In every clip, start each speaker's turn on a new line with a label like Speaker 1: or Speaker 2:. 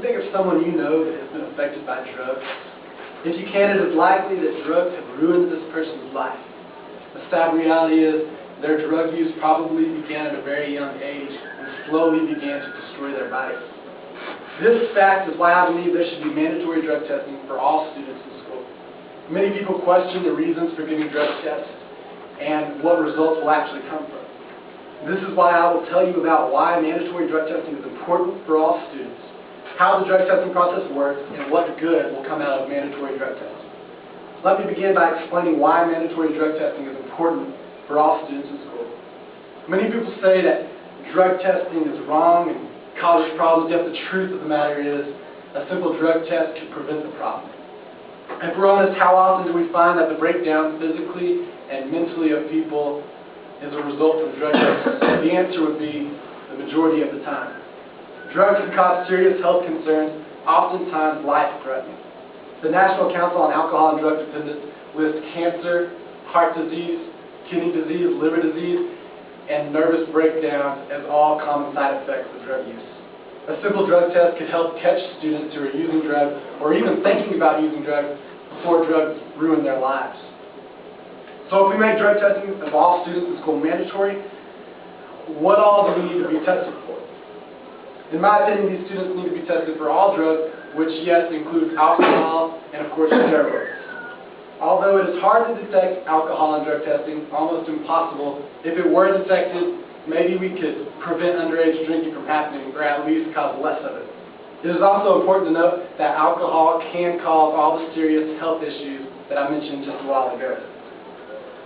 Speaker 1: you think of someone you know that has been affected by drugs? If you can, it is likely that drugs have ruined this person's life. The sad reality is their drug use probably began at a very young age and slowly began to destroy their bodies. This fact is why I believe there should be mandatory drug testing for all students in school. Many people question the reasons for giving drug tests and what results will actually come from. This is why I will tell you about why mandatory drug testing is important for all students, how the drug testing process works, and what good will come out of mandatory drug testing. Let me begin by explaining why mandatory drug testing is important for all students in school. Many people say that drug testing is wrong and causes problems, yet the truth of the matter is a simple drug test can prevent the problem. And if we're honest, how often do we find that the breakdown physically and mentally of people is a result of drug use? The answer would be the majority of the time. Drugs can cause serious health concerns, oftentimes life-threatening. The National Council on Alcohol and Drug Dependence lists cancer, heart disease, kidney disease, liver disease, and nervous breakdown as all common side effects of drug use. A simple drug test could help catch students who are using drugs or even thinking about using drugs before drugs ruin their lives. So if we make drug testing of all students in school mandatory, what all do we need to be tested for? In my opinion, these students need to be tested for all drugs, which yes, includes alcohol and of course steroids. Although it is hard to detect alcohol in drug testing, almost impossible, if it were detected, maybe we could prevent underage drinking from happening, or at least cause less of it. It is also important to note that alcohol can cause all the serious health issues that I mentioned just a while ago.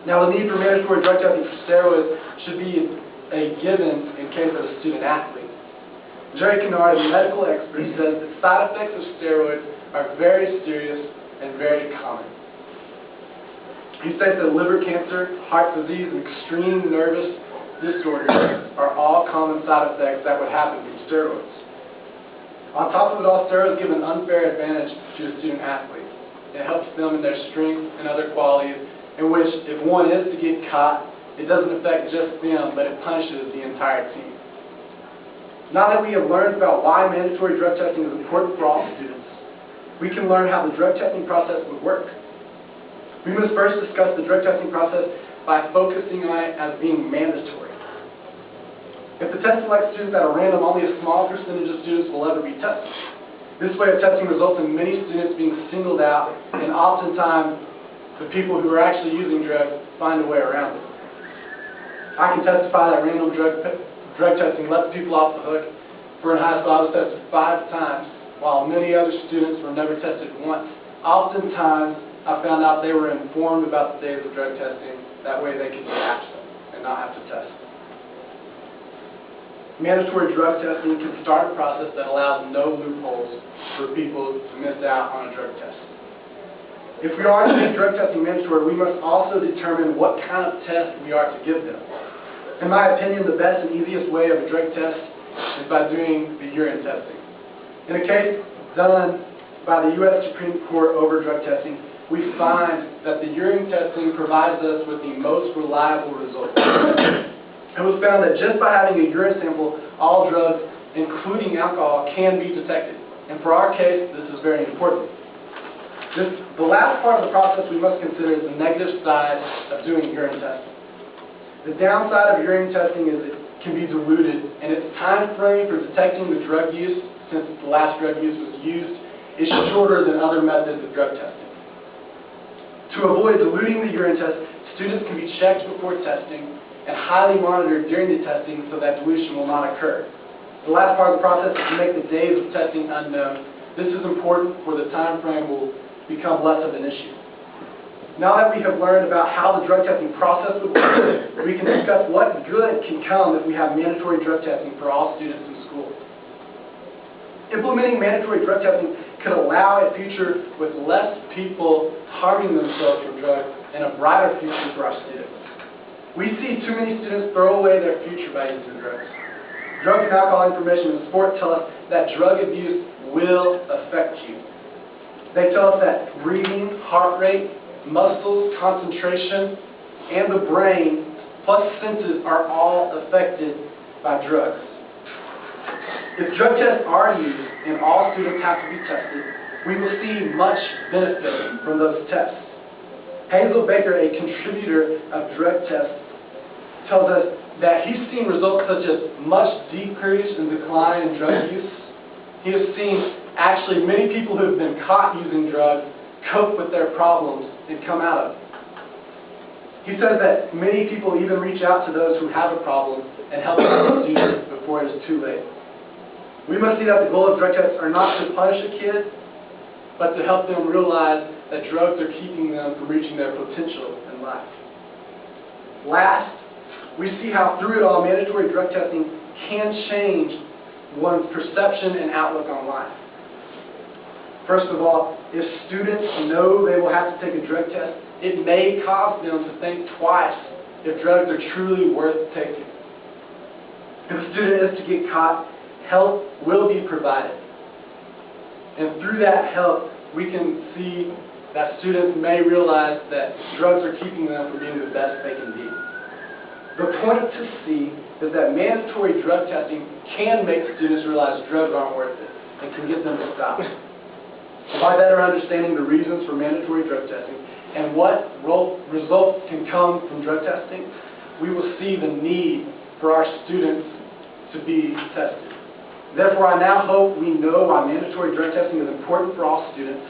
Speaker 1: Now, the need for mandatory drug testing for steroids should be a given in case of a student athlete. Jerry Kennard, a medical expert, says that side effects of steroids are very serious and very common. He says that liver cancer, heart disease, and extreme nervous disorders are all common side effects that would happen from steroids. On top of it all, steroids give an unfair advantage to a student athlete. It helps them in their strength and other qualities, in which, if one is to get caught, it doesn't affect just them, but it punishes the entire team. Now that we have learned about why mandatory drug testing is important for all students, we can learn how the drug testing process would work. We must first discuss the drug testing process by focusing on it as being mandatory. If the test selects students at a random, only a small percentage of students will ever be tested. This way of testing results in many students being singled out, and oftentimes the people who are actually using drugs find a way around it. I can testify that random drug testing lets people off the hook. For in high school, I was tested 5 times, while many other students were never tested once. Oftentimes, I found out they were informed about the days of drug testing. That way they could get absent and not have to test. Mandatory drug testing can start a process that allows no loopholes for people to miss out on a drug test. If we are to make drug testing mandatory, we must also determine what kind of test we are to give them. In my opinion, the best and easiest way of a drug test is by doing the urine testing. In a case done by the U.S. Supreme Court over drug testing, we find that the urine testing provides us with the most reliable results. It was found that just by having a urine sample, all drugs, including alcohol, can be detected. And for our case, this is very important. The last part of the process we must consider is the negative side of doing urine testing. The downside of urine testing is it can be diluted, and its time frame for detecting the drug use, since the last drug use was used, is shorter than other methods of drug testing. To avoid diluting the urine test, students can be checked before testing and highly monitored during the testing so that dilution will not occur. The last part of the process is to make the days of testing unknown. This is important for the time frame will become less of an issue. Now that we have learned about how the drug testing process would work, we can discuss what good can come if we have mandatory drug testing for all students in school. Implementing mandatory drug testing could allow a future with less people harming themselves from drugs and a brighter future for our students. We see too many students throw away their future by using drugs. Drug and alcohol information in sport tell us that drug abuse will affect you. They tell us that breathing, heart rate, muscles, concentration, and the brain, plus senses, are all affected by drugs. If drug tests are used and all students have to be tested, we will see much benefit from those tests. Hazel Baker, a contributor of drug tests, tells us that he's seen results such as much decrease in decline in drug use. He has seen actually many people who have been caught using drugs cope with their problems and come out of it. He says that many people even reach out to those who have a problem and help them students before it is too late. We must see that the goal of drug tests are not to punish a kid, but to help them realize that drugs are keeping them from reaching their potential in life. Last, we see how through it all, mandatory drug testing can change one's perception and outlook on life. First of all, if students know they will have to take a drug test, it may cause them to think twice if drugs are truly worth taking. If a student is to get caught, help will be provided. And through that help, we can see that students may realize that drugs are keeping them from being the best they can be. The point to see is that mandatory drug testing can make students realize drugs aren't worth it and can get them to stop. By better understanding the reasons for mandatory drug testing and what results can come from drug testing, we will see the need for our students to be tested. Therefore, I now hope we know why mandatory drug testing is important for all students,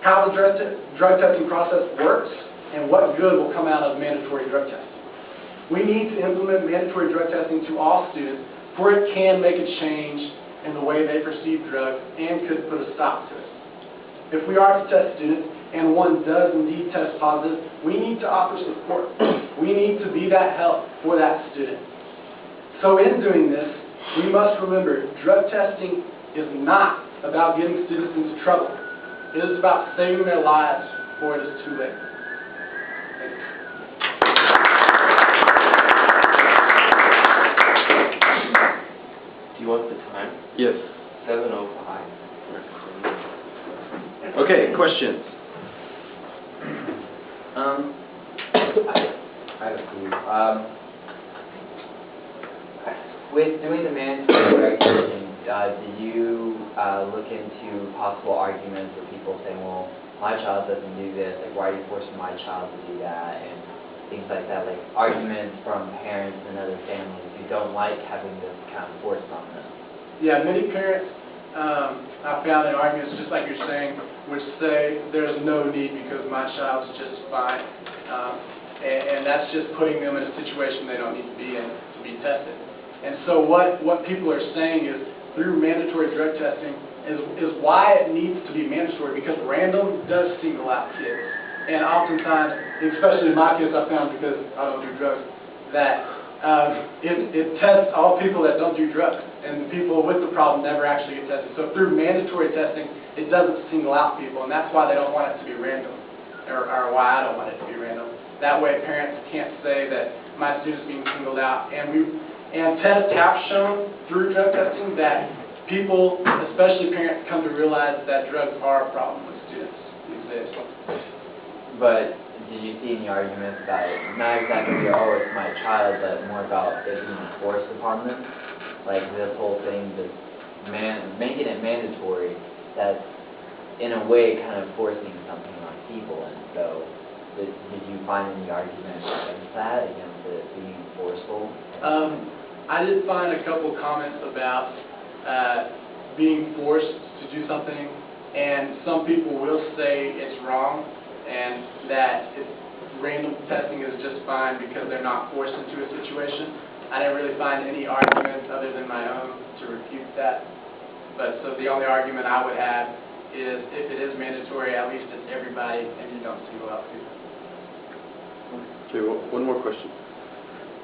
Speaker 1: how the drug testing process works, and what good will come out of mandatory drug testing. We need to implement mandatory drug testing to all students, for it can make a change in the way they perceive drugs and could put a stop to it. If we are to test students, and one does indeed test positive, we need to offer support. We need to be that help for that student. So in doing this, we must remember drug testing is not about getting students into trouble. It is about saving their lives before it is too late. Thank you.
Speaker 2: Do you want the time?
Speaker 3: Yes.
Speaker 2: 7:05.
Speaker 3: Okay, questions?
Speaker 4: I have a few. With doing the mandatory drug testing, did you look into possible arguments of people saying, well, my child doesn't do this, like why are you forcing my child to do that, and things like that, like arguments from parents and other families who don't like having this kind of forced on them?
Speaker 1: Yeah, many parents, I found in arguments, just like you're saying, would say there's no need because my child's just fine. And that's just putting them in a situation they don't need to be in to be tested. And so what people are saying is through mandatory drug testing is why it needs to be mandatory, because random does single out kids. And oftentimes, especially in my case, I found, because I don't do drugs, that it tests all people that don't do drugs, and the people with the problem never actually get tested. So through mandatory testing, it doesn't single out people, and that's why they don't want it to be random, or why I don't want it to be random. That way parents can't say that my student's being singled out. And tests have shown through drug testing that people, especially parents, come to realize that drugs are a problem with students these days.
Speaker 4: But did you see any arguments about it? Not exactly, oh, it's my child, but more about it being forced upon them? Like this whole thing, this making it mandatory, that's in a way kind of forcing something on people. And so, did you find any arguments against that, against it being forceful?
Speaker 1: I did find a couple comments about being forced to do something, and some people will say it's wrong, and that random testing is just fine because they're not forced into a situation. I didn't really find any arguments other than my own to refute that. But so the only argument I would have is if it is mandatory, at least it's everybody, and you don't single out people.
Speaker 3: Okay, one more question.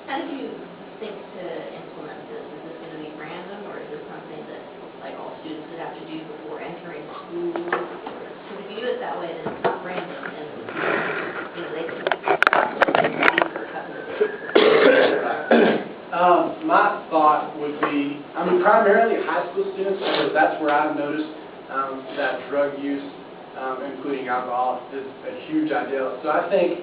Speaker 5: How did you think to implement this? Is this going to be random, or is this something that like all students would have to do before entering school? Because if you do it that way, then it's not random, and they can leave for a couple of days.
Speaker 1: My thought would be, primarily high school students, because that's where I've noticed that drug use, including alcohol, is a huge ideal. So I think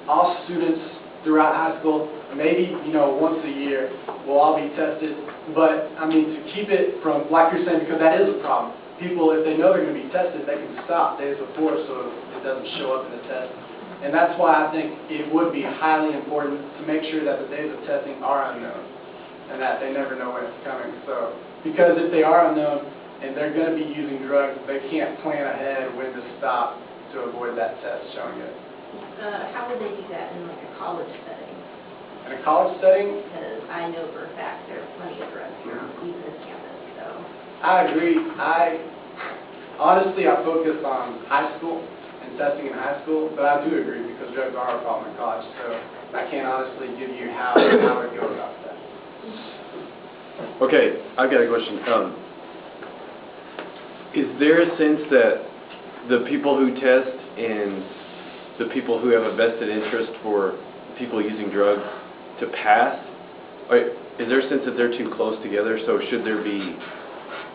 Speaker 1: all students throughout high school. Maybe, once a year, we'll all be tested. But, I mean, to keep it from, like you're saying, because that is a problem. People, if they know they're going to be tested, they can stop days before so it doesn't show up in the test. And that's why I think it would be highly important to make sure that the days of testing are unknown and that they never know when it's coming. So, because if they are unknown and they're going to be using drugs, they can't plan ahead when to stop to avoid that test showing it.
Speaker 5: How would they do that in like a college setting?
Speaker 1: In a college setting,
Speaker 5: Because I know for a fact there are plenty of drugs here on even this campus, so.
Speaker 1: I agree. Honestly, I focus on high school and testing in high school, but I do agree because drugs are a problem in college, so I can't honestly give you how I would go about that.
Speaker 3: Okay, I've got a question. Is there a sense that the people who test and the people who have a vested interest for people using drugs to pass, is there a sense that they're too close together? So should there be,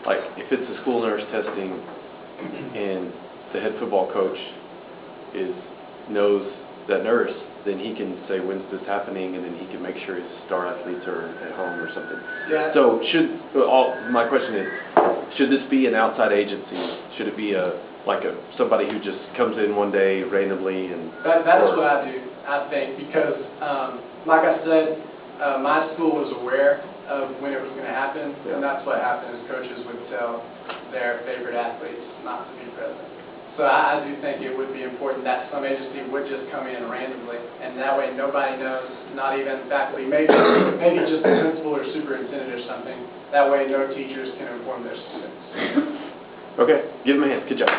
Speaker 3: like, if it's a school nurse testing and the head football coach knows that nurse, then he can say, when's this happening, and then he can make sure his star athletes are at home or something.
Speaker 1: Yeah.
Speaker 3: So my question is, should this be an outside agency? Should it be somebody who just comes in one day randomly and...
Speaker 1: That is what I do, I think, because, like I said, my school was aware of when it was going to happen, and that's what happened is coaches would tell their favorite athletes not to be present. So I do think it would be important that some agency would just come in randomly, and that way nobody knows, not even faculty, maybe just the principal or superintendent or something. That way no teachers can inform their students.
Speaker 3: Okay, give them a hand. Good job.